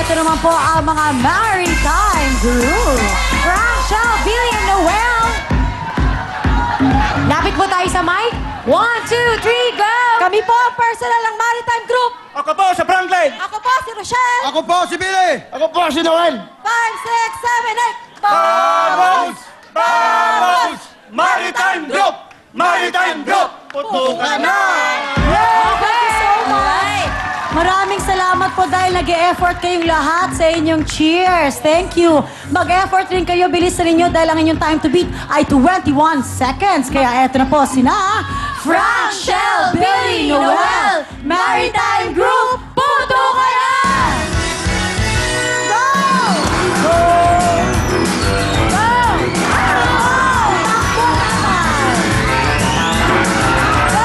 Ito naman po ang mga Maritime Group. Rachel, Billy, and Noel. Lapit po tayo sa mic. 1, 2, 3, go! Kami po ang personal ng Maritime Group. Ako po sa Franklin. Ako po si Rochelle. Ako po si Billy. Ako po si Noel. 5, 6, 7, 8. Vamos! Vamos! Maritime Group! Maritime Group! Putukan na! Thank you so much. Maraming salamat po dahil nag-e-effort kayong lahat sa inyong cheers. Thank you. Mag-effort rin kayo. Bilisan ninyo dahil ang inyong time to beat ay 21 seconds. Kaya eto na po sina Frank, Shell, Billy, Noel, Maritime Group, putukan na! Go! Go! Go! Takbo naman! Go!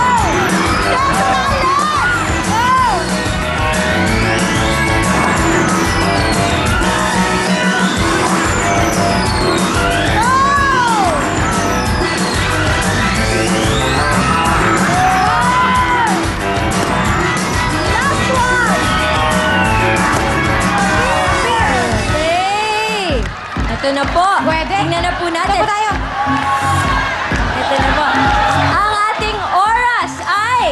Ito na po. Pwede. Tingnan na po natin. Ito po tayo. Ito na po. Ang ating oras ay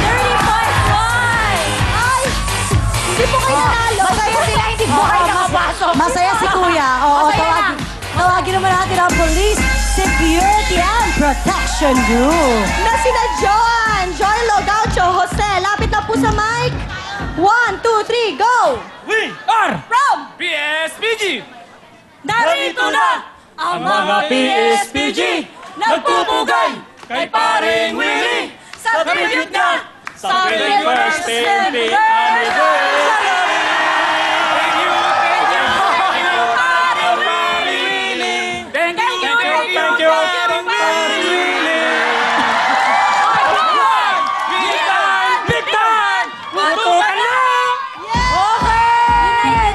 35 points. Ay! Hindi po kayo nanalo. Masaya sila, hindi po kayo nakapasok. Masaya si Kuya. Oo, tawagin naman natin ang Police, Security and Protection Group. Na sila Joan, Joylo, Gaucho, Jose. Lapit na po sa mic. 1, 2, 3, go! We are From PSPG! narito na Ang mga PSPG nagpupugay kay paring Willie sa tribute niya sa 21st birthday anniversary! Thank you, paring Willie! Thank you, paring Willie! Big time! Putukan na!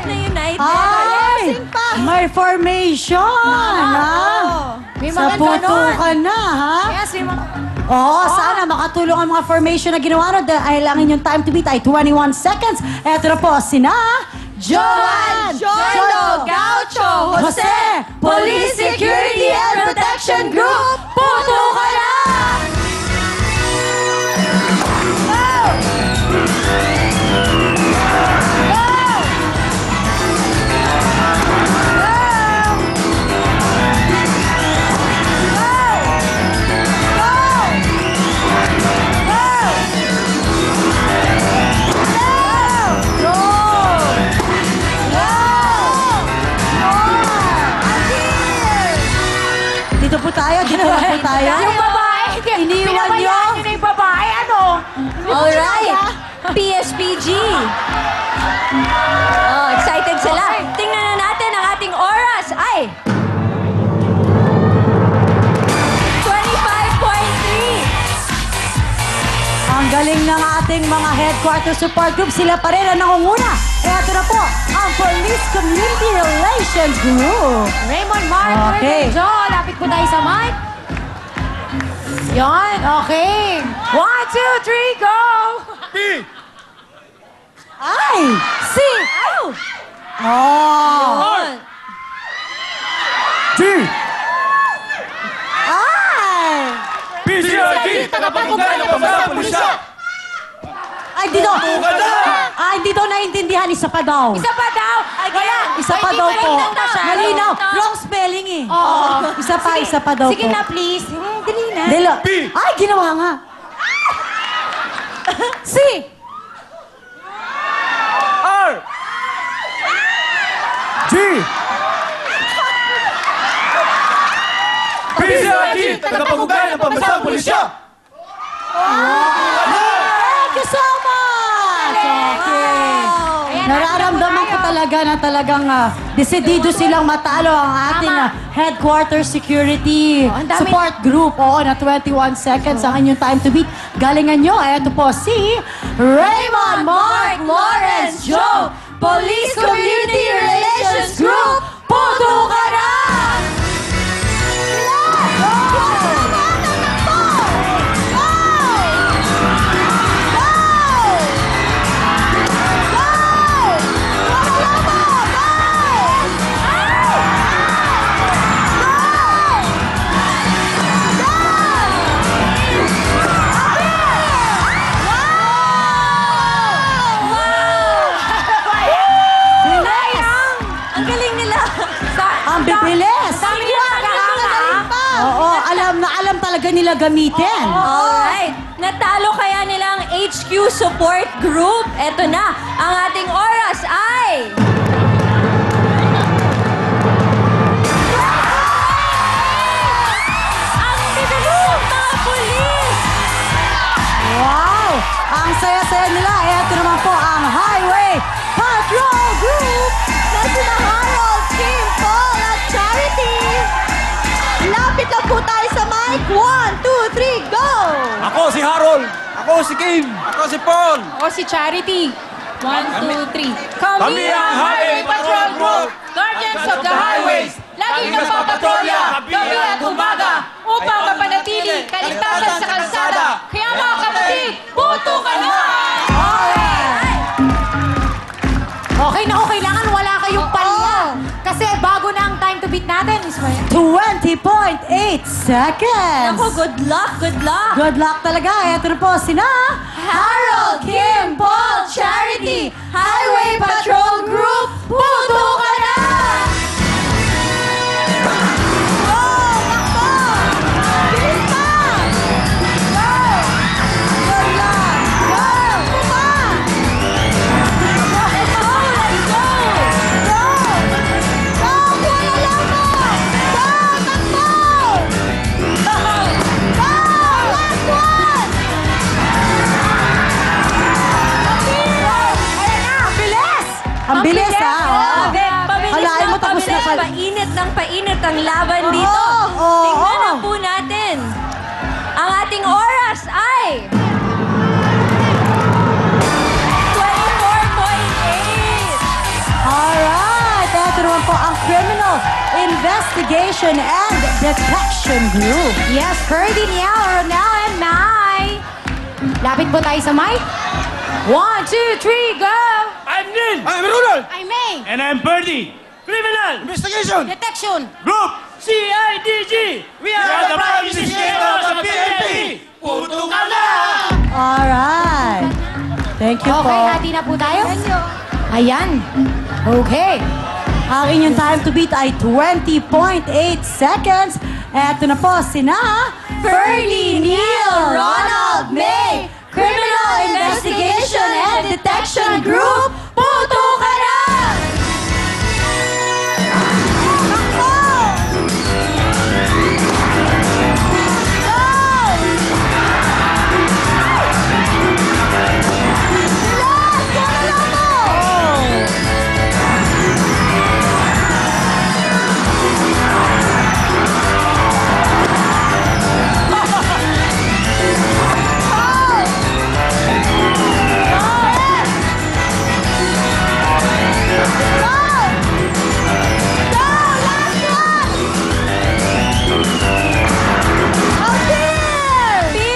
United. Ay! May formation, ha? May Sa mga putukan na, ha? Yes, may mga... Oo, sana makatulong ang mga formation na ginawa na dahil ang inyong time to beat ay 21 seconds. Eto na po, sina Joan, Joylo, Gaucho, Jose, Police, Security and Protection Group, putukan na! Dito po tayo, dito na po tayo. Yung babae, Iniwan nyo. yung babae, ano? Alright. PSPG. Oh, excited sila. Tingnan na natin ang ating oras. Ay! 25.3. Ang galing ng ating mga headquarters support group, sila pa rin ang nangunguna. Eto na po, ang Police Community Relations Group. Raymond, Mark, Okay. Joe, lapit po tayo sa mic. Yan, okay. 1, 2, 3, go! P! Ay, si. Ow! Oh. G! Ay. PCRG! Tagapagpugay ng pambansang pulisya! Ay, dito. Putukan na! Ay, dito naintindihan. Isa pa daw. Isa pa daw. Ay, kaya. Isa pa daw po. Malinaw. Wrong. Wrong spelling eh. Oo. Isa pa daw Sige po. na, please. Dali na. Dilo. P. Ay, ginawa nga. Si. R! G! PCRG! Tagapagpugay ng pambansang pulisya! Thank you so much! Okay. Nararamdaman ko talaga na talagang desidido silang matalo ang ating headquarters security ang dami. support group. Oo, na 21 seconds ang inyong time to beat. Galingan nyo. Ito po si Raymond, Mark, Lawrence, Joe, Police Community Relations Group. Putukan na! Go! Go! kaya nila gamitin. Alright. Natalo kaya nilang HQ Support Group? Eto na, ang ating oras ay... Ang bibilis ng mga pulis! Wow! Ang saya-saya nila. Ito naman po ang Highway Patrol Group na sina Harold, Kim, Paul at Charity. Lapit lang po tayo sa mic. 1, 2, 3, go! Ako si Harold. Ako si Kim. Ako si Paul. O si Charity. 1, 2, 3. Kami ang Highway Patrol Group. Guardians of the Highways. Laging nagpapatrolya, gabi at umaga, upang mapanatili kaligtasan sa kalsada. Kaya mga kapatid, boto ka na! Okay na kailangan wala kayong palya. Kasi bago na ang time to beat natin, Ismael. 20.8 seconds. Ako, good luck, good luck. Good luck talaga. Ito na po sina Harold, Kim, Paul, Charity, Highway Patrol Group, puto ka na! Ang bilis ha. Oh. Pabilis Kalahin mo ng tapos na pabilis. pala. Painit ng painit ang laban dito. Oo, Tingnan oo. na po natin. Ang ating oras ay... 24.8. Alright. Ito naman po ang Criminal Investigation and Detection Group. Yes, Ferdy, Niel, Ronel, and Mai. Lapit po tayo sa mic. 1, 2, 3, go! I'm Neil. I'm Ronald. I'm May. And I'm Birdie. Criminal Investigation Detection. Group CIDG. We are the prime investigators of PNP. Puto ka na! Alright. Thank you po. Okay, hati na po tayo. Ayan. Okay. Ang inyong time to beat ay 20.8 seconds. Eto na po sina Ferdy, Neil, Ronald, May, Criminal Investigation and Detection Group, puto ka na!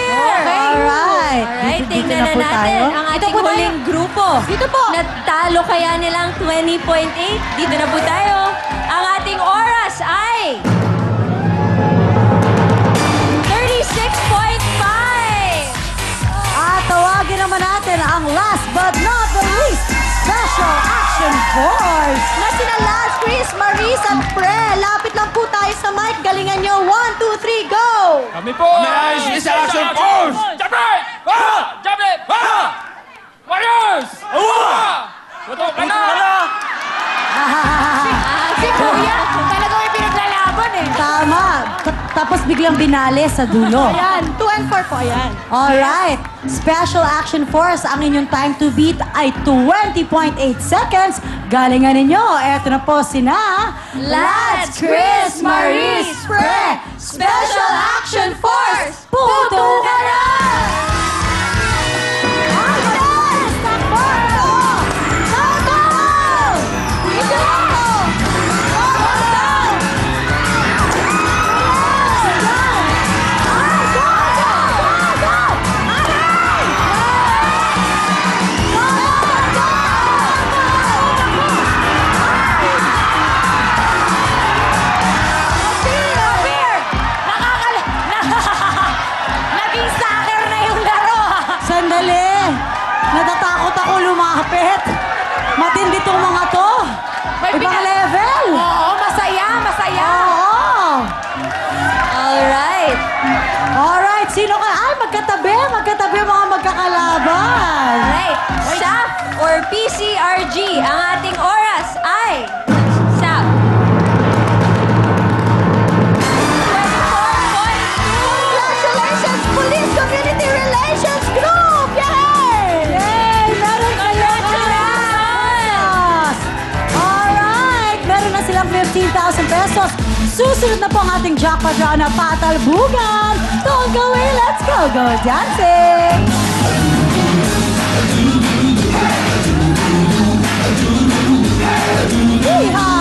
Alright. Alright, Dito tingnan na na po natin tayo. ang Dito ating po tayo. huling grupo. Dito po. Natalo kaya nilang 20.8. Dito na po tayo. Ang ating oras ay... 36.5. At tawagin naman natin ang last but not the least, Special Action Force. Na sina Laz, Chris, Maris at Pre. Lapit lang po tayo sa mic. Galingan nyo. 1, 2, 3, go! Kami po ang Special Action Force. Jump right! Jump it! Warriors! Puto ka na! Si Kuya, talaga may pinaglalaban eh. Tama. Tapos biglang binali sa dulo. Ayan, 2 and 4 po, ayan. Alright. Special Action Force, ang inyong time to beat ay 20.8 seconds. Galingan ninyo. Eto na po sina Laz, Chris, Maris, Pre, Special Action Force, puto ka na! Naging magkatabi mga magkakalaban. Alright, SAF or PCRG, ang ating oras ay SAF. 24.2. Congratulations, Police Community Relations Group! Yay! Yay! Meron kayong pesos! Alright! Meron na silang 15,000 pesos. Susunod na po ang ating jackpot round na patalbugan. Don't go away, let's go dancing! Yeehaw!